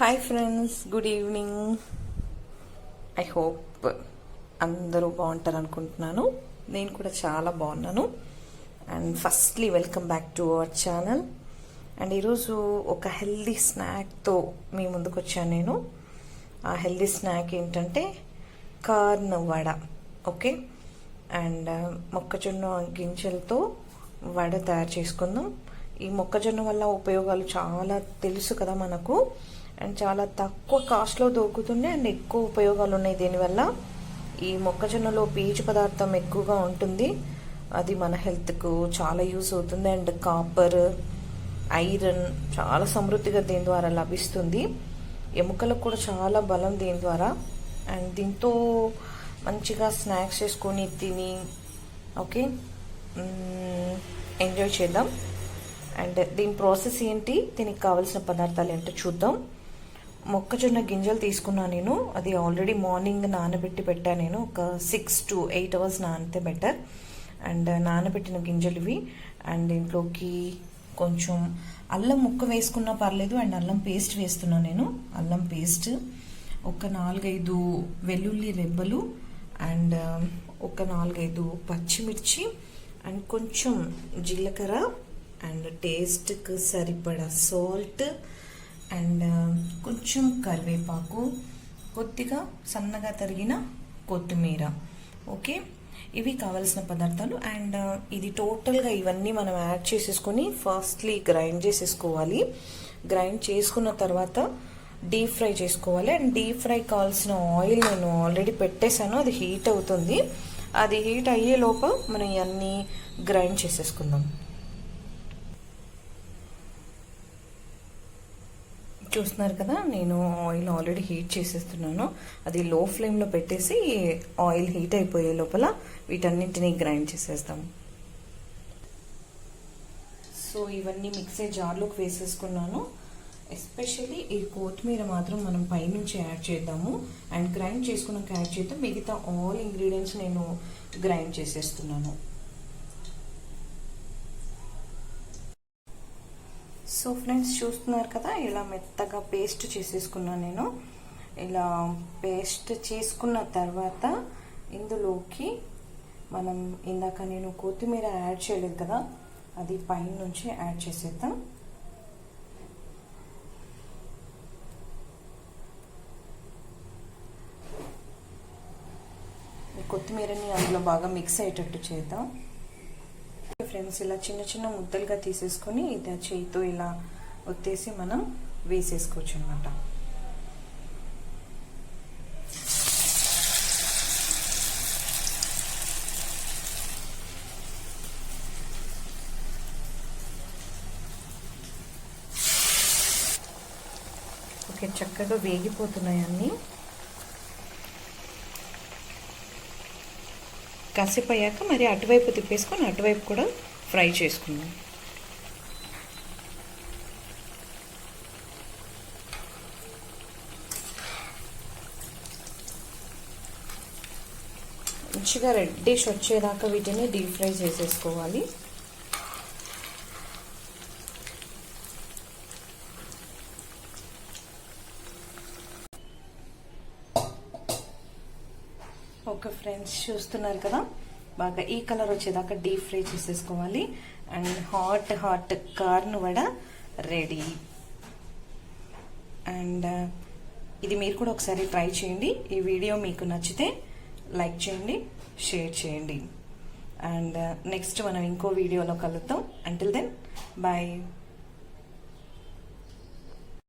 Hi friends, good evening. I hope అందరూ బాగుంటారు అనుకుంటున్నాను. నేను కూడా చాలా బాగున్నాను. And firstly welcome back to our channel. And ఈరోజు ఒక హెల్దీ స్నాక్తో మీ ముందుకు వచ్చాను నేను. ఆ హెల్దీ స్నాక్ ఏంటంటే కార్న్ వడ. ఓకే, అండ్ మొక్కజొన్న గింజలతో వడ తయారు చేసుకుందాం. ఈ మొక్కజొన్న వల్ల ఉపయోగాలు చాలా తెలుసు కదా మనకు. అండ్ చాలా తక్కువ కాస్ట్లో దొరుకుతుంది అండ్ ఎక్కువ ఉపయోగాలు ఉన్నాయి దీనివల్ల. ఈ మొక్కజొన్నలో పీచు పదార్థం ఎక్కువగా ఉంటుంది, అది మన హెల్త్కు చాలా యూస్ అవుతుంది. అండ్ కాపర్, ఐరన్ చాలా సమృద్ధిగా దీని ద్వారా లభిస్తుంది. ఎముకలకు కూడా చాలా బలం దీని ద్వారా. అండ్ దీంతో మంచిగా స్నాక్స్ చేసుకొని తిని ఓకే ఎంజాయ్ చేద్దాం. అండ్ దీని ప్రాసెస్ ఏంటి, దీనికి కావాల్సిన పదార్థాలు ఏంటో చూద్దాం. మొక్కజొన్న గింజలు తీసుకున్నాను నేను. అది ఆల్రెడీ మార్నింగ్ నానబెట్టి పెట్టాను నేను. ఒక 6 to 8 hours నానితే బెటర్. అండ్ నానబెట్టిన గింజలు ఇవి. అండ్ దీంట్లోకి కొంచెం అల్లం ముక్క వేసుకున్నా పర్లేదు. అండ్ అల్లం పేస్ట్ వేస్తున్నాను నేను. అల్లం పేస్ట్, ఒక 4-5 వెల్లుల్లి రెబ్బలు, అండ్ ఒక 4-5 పచ్చిమిర్చి, అండ్ కొంచెం జీలకర్ర, అండ్ టేస్ట్కి సరిపడా సాల్ట్, అండ్ కొంచెం కరివేపాకు, కొద్దిగా సన్నగా తరిగిన కొత్తిమీర. ఓకే, ఇవి కావలసిన పదార్థాలు. అండ్ ఇది టోటల్గా ఇవన్నీ మనం యాడ్ చేసేసుకొని ఫస్ట్లీ గ్రైండ్ చేసేసుకోవాలి. గ్రైండ్ చేసుకున్న తర్వాత డీప్ ఫ్రై చేసుకోవాలి. అండ్ డీప్ ఫ్రై కావాల్సిన ఆయిల్ నేను ఆల్రెడీ పెట్టేశాను, అది హీట్ అవుతుంది. అది హీట్ అయ్యే లోపు మనం ఇవన్నీ గ్రైండ్ చేసేసుకుందాం. చూస్తున్నారు కదా, నేను ఆయిల్ ఆల్రెడీ హీట్ చేసేస్తున్నాను. అది లో ఫ్లేమ్లో పెట్టేసి ఆయిల్ హీట్ అయిపోయే లోపల వీటన్నింటినీ గ్రైండ్ చేసేస్తాం. సో ఇవన్నీ మిక్సీ జార్లోకి వేసేసుకున్నాను. ఎస్పెషల్లీ ఈ కొత్తిమీర మాత్రం మనం పైనుంచి యాడ్ చేద్దాము. అండ్ గ్రైండ్ చేసుకున్నాక యాడ్ చేద్దాం. మిగతా ఆల్ ఇంగ్రీడియంట్స్ నేను గ్రైండ్ చేసేస్తున్నాను. సో ఫ్రెండ్స్, చూస్తున్నారు కదా, ఇలా మెత్తగా పేస్ట్ చేసేసుకున్నాను నేను. ఇలా పేస్ట్ చేసుకున్న తర్వాత ఇందులోకి మనం ఇందాక నేను కొత్తిమీర యాడ్ చేయలేదు కదా, అది పైన నుంచి యాడ్ చేసేద్దాం. కొత్తిమీరని అందులో బాగా మిక్స్ అయ్యేటట్టు చేద్దాం. ఫ్రెండ్స్, ఇలా చిన్న చిన్న ముద్దలుగా తీసేసుకొని ఇది చేయితో ఇలా ఒత్తేసి మనం వేసేసుకోవచ్చు అన్నమాట. ఓకే, చక్కగా వేగిపోతున్నాయి అన్నీ. కాసేపు అయ్యాక మరి అటువైపు తిప్పేసుకొని అటువైపు కూడా ఫ్రై చేసుకుందాం. మంచిగా రెడ్డిష్ వచ్చేదాకా వీటిని డీప్ ఫ్రై చేసేసుకోవాలి. ఓకే ఫ్రెండ్స్, చూస్తున్నారు కదా, బాగా ఈ కలర్ వచ్చేదాకా డీప్ ఫ్రై చేసేసుకోవాలి. And hot corn vada ready. And ఇది మీరు కూడా ఒకసారి ట్రై చేయండి. ఈ వీడియో మీకు నచ్చితే లైక్ చేయండి, షేర్ చేయండి. అండ్ నెక్స్ట్ మనం ఇంకో వీడియోలో కలుద్దాం. Until then bye.